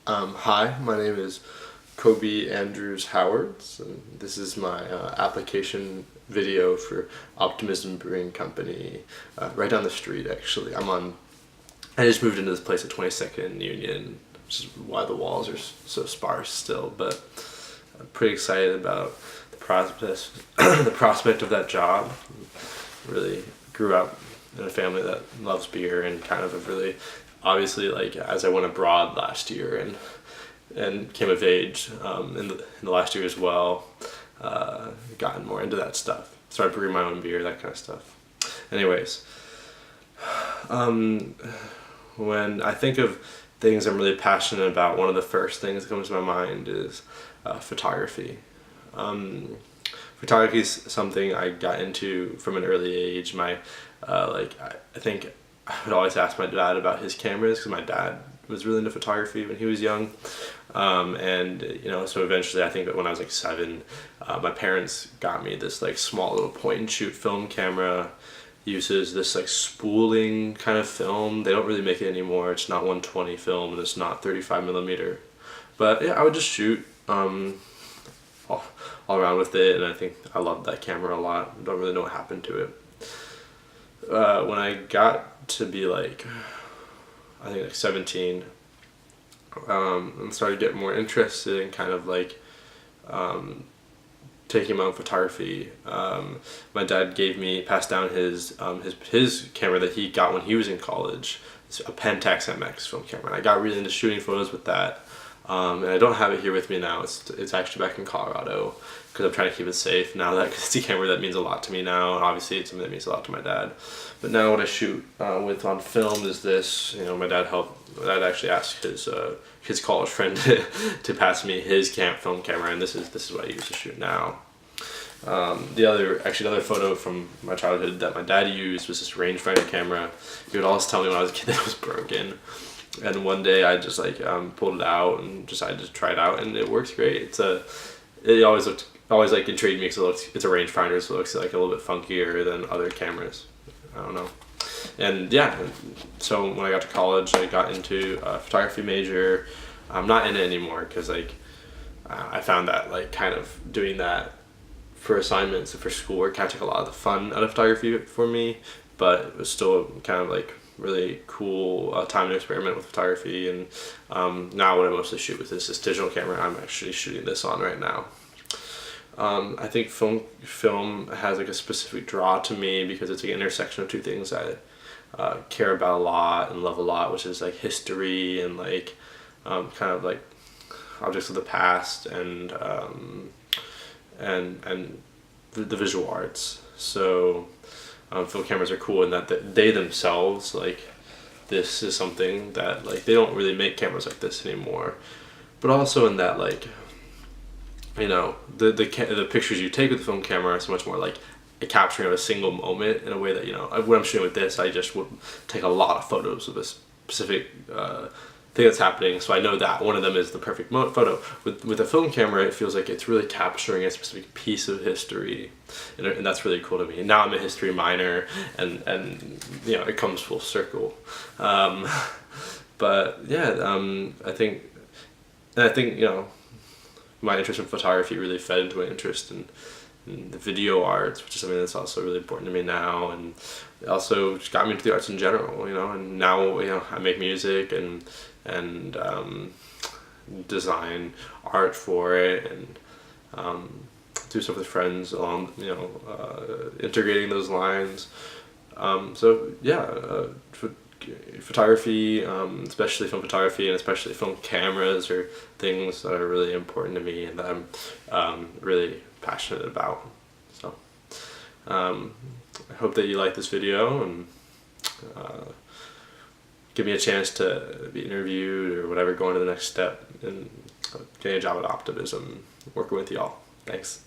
Hi, my name is Koby Andrews Howards, and this is my application video for Optimism Brewing Company, right down the street actually. I just moved into this place at 22nd Union, which is why the walls are so sparse still, but I'm pretty excited about the prospect of that job. Really grew up in a family that loves beer and kind of have really, obviously, like as I went abroad last year and came of age in the last year as well, gotten more into that stuff. Started brewing my own beer, that kind of stuff. Anyways, when I think of things I'm really passionate about, one of the first things that comes to my mind is photography. Photography is something I got into from an early age. I think I would always ask my dad about his cameras because my dad was really into photography when he was young. So eventually I think that when I was like 7, my parents got me this like small little point and shoot film camera. Uses this like spooling kind of film. They don't really make it anymore. It's not 120 film and it's not 35mm. But yeah, I would just shoot all around with it, and I think I loved that camera a lot. Don't really know what happened to it. When I got to be like, I think like 17, and started getting more interested in kind of like taking my own photography. My dad passed down his camera that he got when he was in college. It's a Pentax MX film camera, and I got really into shooting photos with that. And I don't have it here with me now. It's actually back in Colorado because I'm trying to keep it safe now that cause it's a camera that means a lot to me now, and obviously it's something that means a lot to my dad. But now what I shoot with on film is this. My dad actually asked his college friend to pass me his film camera, and this is what I use to shoot now. The other photo from my childhood that my dad used was this rangefinder camera. He would always tell me when I was a kid that it was broken. And one day I just pulled it out and decided to try it out, and it works great. It always like intrigued me because it's a rangefinder, so it looks like a little bit funkier than other cameras. I don't know. And yeah, so when I got to college, I got into a photography major. I'm not in it anymore because I found that kind of doing that for assignments and for schoolwork kind of took a lot of the fun out of photography for me, but it was still kind of like really cool time to experiment with photography. And now what I mostly shoot with is this digital camera I'm actually shooting this on right now. I think film has like a specific draw to me because it's an intersection of two things I care about a lot and love a lot, which is like history and kind of like objects of the past and the visual arts. So film cameras are cool in that they themselves, this is something that they don't really make cameras like this anymore, but also in that the pictures you take with the film camera are so much more like a capturing of a single moment in a way that when I'm shooting with this, I just would take a lot of photos of a specific thing that's happening, so I know that one of them is the perfect photo. With a film camera, it feels like it's really capturing a specific piece of history, and that's really cool to me. And now I'm a history minor, and it comes full circle. But yeah, I think my interest in photography really fed into an interest in the video arts, which is something that's also really important to me now, and it also just got me into the arts in general, and now I make music and design art for it, and do stuff with friends along integrating those lines. So yeah, photography, especially film photography and especially film cameras, are things that are really important to me and that I'm really passionate about. So I hope that you like this video and give me a chance to be interviewed or whatever, going to the next step and getting a job at Optimism, working with y'all. Thanks.